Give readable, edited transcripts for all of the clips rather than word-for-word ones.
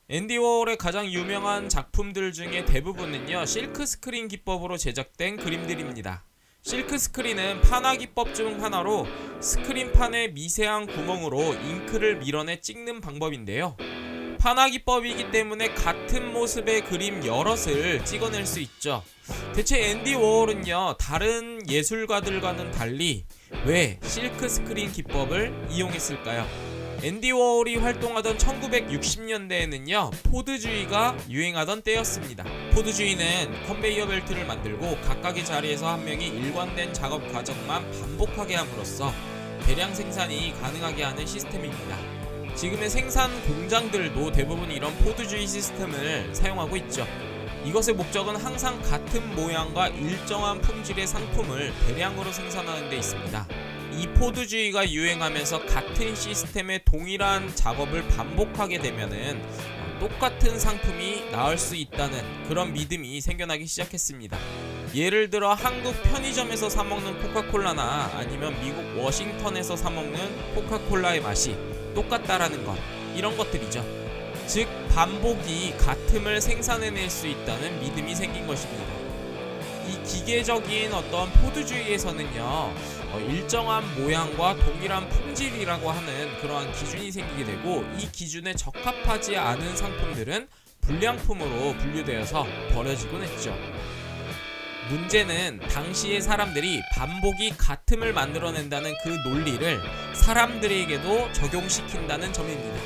앤디 워홀의 가장 유명한 작품들 중에 대부분은요 실크 스크린 기법으로 제작된 그림들입니다. 실크 스크린은 판화 기법 중 하나로 스크린판의 미세한 구멍으로 잉크를 밀어내 찍는 방법인데요. 판화 기법이기 때문에 같은 모습의 그림 여럿을 찍어낼 수 있죠. 대체 앤디 워홀은요 다른 예술가들과는 달리 왜 실크 스크린 기법을 이용했을까요? 앤디 워홀이 활동하던 1960년대에는요 포드주의가 유행하던 때였습니다. 포드주의는 컨베이어 벨트를 만들고 각각의 자리에서 한 명이 일관된 작업 과정만 반복하게 함으로써 대량 생산이 가능하게 하는 시스템입니다. 지금의 생산 공장들도 대부분 이런 포드주의 시스템을 사용하고 있죠. 이것의 목적은 항상 같은 모양과 일정한 품질의 상품을 대량으로 생산하는 데 있습니다. 이 포드주의가 유행하면서 같은 시스템의 동일한 작업을 반복하게 되면은 똑같은 상품이 나올 수 있다는 그런 믿음이 생겨나기 시작했습니다. 예를 들어 한국 편의점에서 사 먹는 코카콜라나 아니면 미국 워싱턴에서 사 먹는 코카콜라의 맛이 똑같다라는 것, 이런 것들이죠. 즉 반복이 같음을 생산해낼 수 있다는 믿음이 생긴 것입니다. 이 기계적인 어떤 포드주의에서는요 일정한 모양과 동일한 품질이라고 하는 그러한 기준이 생기게 되고, 이 기준에 적합하지 않은 상품들은 불량품으로 분류되어서 버려지곤 했죠. 문제는 당시의 사람들이 반복이 같음을 만들어낸다는 그 논리를 사람들에게도 적용시킨다는 점입니다.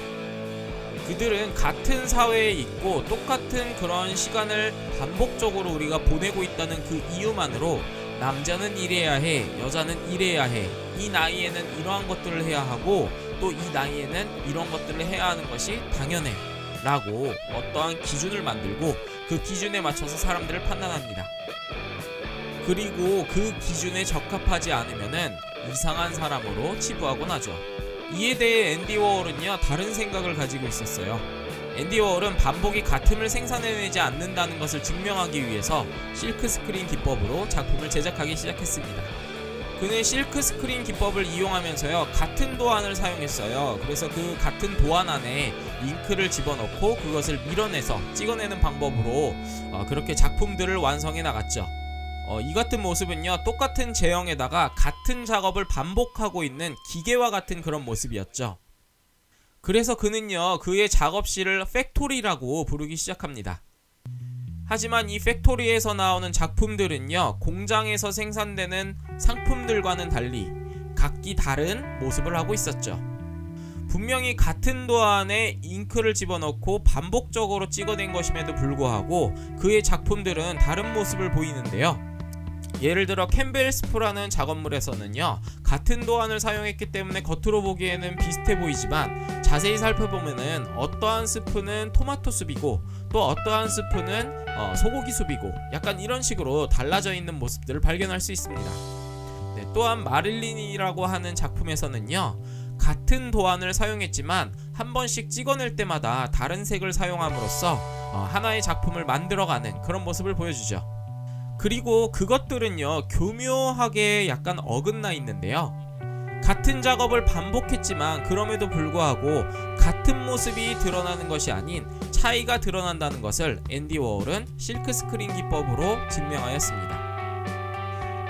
그들은 같은 사회에 있고 똑같은 그런 시간을 반복적으로 우리가 보내고 있다는 그 이유만으로 남자는 이래야 해, 여자는 이래야 해, 이 나이에는 이러한 것들을 해야 하고 또 이 나이에는 이런 것들을 해야 하는 것이 당연해 라고 어떠한 기준을 만들고 그 기준에 맞춰서 사람들을 판단합니다. 그리고 그 기준에 적합하지 않으면은 이상한 사람으로 치부하곤 하죠. 이에 대해 앤디 워홀은요 다른 생각을 가지고 있었어요. 앤디 워홀은 반복이 같음을 생산해내지 않는다는 것을 증명하기 위해서 실크 스크린 기법으로 작품을 제작하기 시작했습니다. 그는 실크 스크린 기법을 이용하면서요 같은 도안을 사용했어요. 그래서 그 같은 도안 안에 잉크를 집어넣고 그것을 밀어내서 찍어내는 방법으로 그렇게 작품들을 완성해 나갔죠. 이 같은 모습은요 똑같은 제형에다가 같은 작업을 반복하고 있는 기계와 같은 그런 모습이었죠. 그래서 그는요 그의 작업실을 팩토리라고 부르기 시작합니다. 하지만 이 팩토리에서 나오는 작품들은요 공장에서 생산되는 상품들과는 달리 각기 다른 모습을 하고 있었죠. 분명히 같은 도안에 잉크를 집어넣고 반복적으로 찍어낸 것임에도 불구하고 그의 작품들은 다른 모습을 보이는데요. 예를 들어 캠벨 스프라는 작업물에서는요 같은 도안을 사용했기 때문에 겉으로 보기에는 비슷해 보이지만 자세히 살펴보면은 어떠한 스프는 토마토 숲이고 또 어떠한 스프는 소고기 숲이고 약간 이런 식으로 달라져 있는 모습들을 발견할 수 있습니다. 네, 또한 마릴린이라고 하는 작품에서는요 같은 도안을 사용했지만 한 번씩 찍어낼 때마다 다른 색을 사용함으로써 하나의 작품을 만들어가는 그런 모습을 보여주죠. 그리고 그것들은요 교묘하게 약간 어긋나 있는데요, 같은 작업을 반복했지만 그럼에도 불구하고 같은 모습이 드러나는 것이 아닌 차이가 드러난다는 것을 앤디 워홀은 실크 스크린 기법으로 증명하였습니다.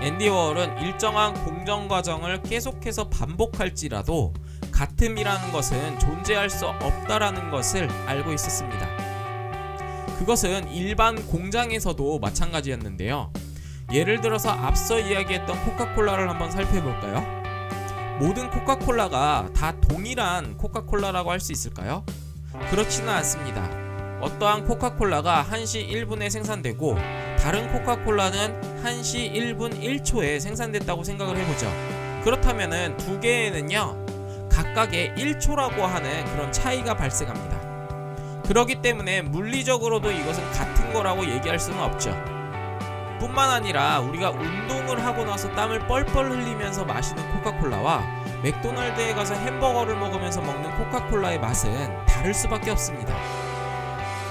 앤디 워홀은 일정한 공정 과정을 계속해서 반복할지라도 같음이라는 것은 존재할 수 없다라는 것을 알고 있었습니다. 그것은 일반 공장에서도 마찬가지였는데요. 예를 들어서 앞서 이야기했던 코카콜라를 한번 살펴볼까요? 모든 코카콜라가 다 동일한 코카콜라라고 할 수 있을까요? 그렇지는 않습니다. 어떠한 코카콜라가 1시 1분에 생산되고 다른 코카콜라는 1시 1분 1초에 생산됐다고 생각을 해보죠. 그렇다면은 두 개에는요 각각의 1초라고 하는 그런 차이가 발생합니다. 그렇기 때문에 물리적으로도 이것은 같은 거라고 얘기할 수는 없죠. 뿐만 아니라 우리가 운동을 하고 나서 땀을 뻘뻘 흘리면서 마시는 코카콜라와 맥도날드에 가서 햄버거를 먹으면서 먹는 코카콜라의 맛은 다를 수밖에 없습니다.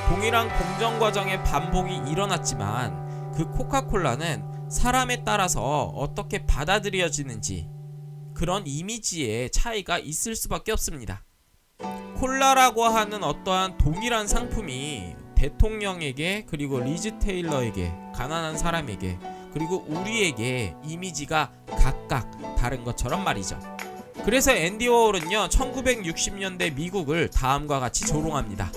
동일한 공정 과정의 반복이 일어났지만 그 코카콜라는 사람에 따라서 어떻게 받아들여지는지 그런 이미지의 차이가 있을 수밖에 없습니다. 콜라라고 하는 어떠한 동일한 상품이 대통령에게, 그리고 리즈 테일러에게, 가난한 사람에게, 그리고 우리에게 이미지가 각각 다른 것처럼 말이죠. 그래서 앤디 워홀은요 1960년대 미국을 다음과 같이 조롱합니다.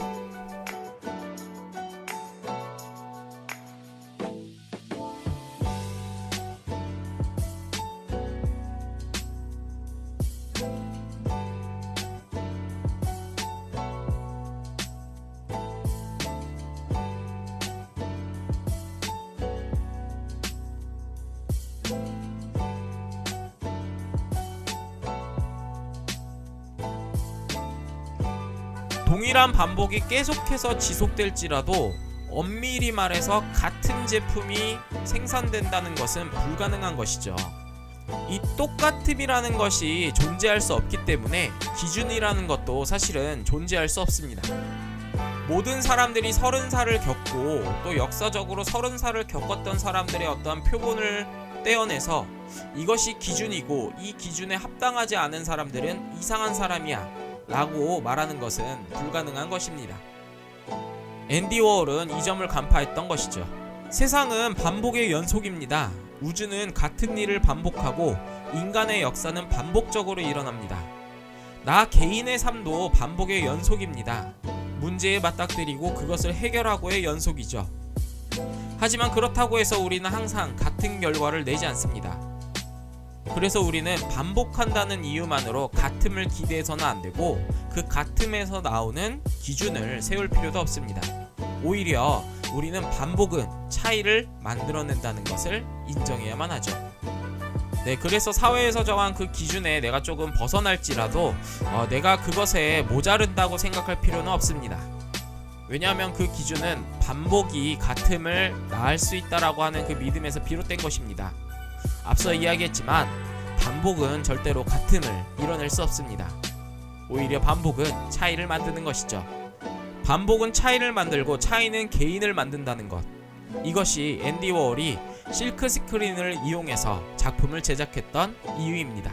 동일한 반복이 계속해서 지속될지라도 엄밀히 말해서 같은 제품이 생산된다는 것은 불가능한 것이죠. 이 똑같음이라는 것이 존재할 수 없기 때문에 기준이라는 것도 사실은 존재할 수 없습니다. 모든 사람들이 30살을 겪고 또 역사적으로 30살을 겪었던 사람들의 어떠한 표본을 떼어내서 이것이 기준이고 이 기준에 합당하지 않은 사람들은 이상한 사람이야 라고 말하는 것은 불가능한 것입니다. 앤디 워홀은 이 점을 간파했던 것이죠. 세상은 반복의 연속입니다. 우주는 같은 일을 반복하고 인간의 역사는 반복적으로 일어납니다. 나 개인의 삶도 반복의 연속입니다. 문제에 맞닥뜨리고 그것을 해결하고의 연속이죠. 하지만 그렇다고 해서 우리는 항상 같은 결과를 내지 않습니다. 그래서 우리는 반복한다는 이유만으로 같음을 기대해서는 안 되고 그 같음에서 나오는 기준을 세울 필요도 없습니다. 오히려 우리는 반복은 차이를 만들어낸다는 것을 인정해야만 하죠. 네, 그래서 사회에서 정한 그 기준에 내가 조금 벗어날지라도 내가 그것에 모자른다고 생각할 필요는 없습니다. 왜냐하면 그 기준은 반복이 같음을 낳을 수 있다라고 하는 그 믿음에서 비롯된 것입니다. 앞서 이야기했지만 반복은 절대로 같음을 이뤄낼 수 없습니다. 오히려 반복은 차이를 만드는 것이죠. 반복은 차이를 만들고 차이는 개인을 만든다는 것. 이것이 앤디 워홀이 실크 스크린을 이용해서 작품을 제작했던 이유입니다.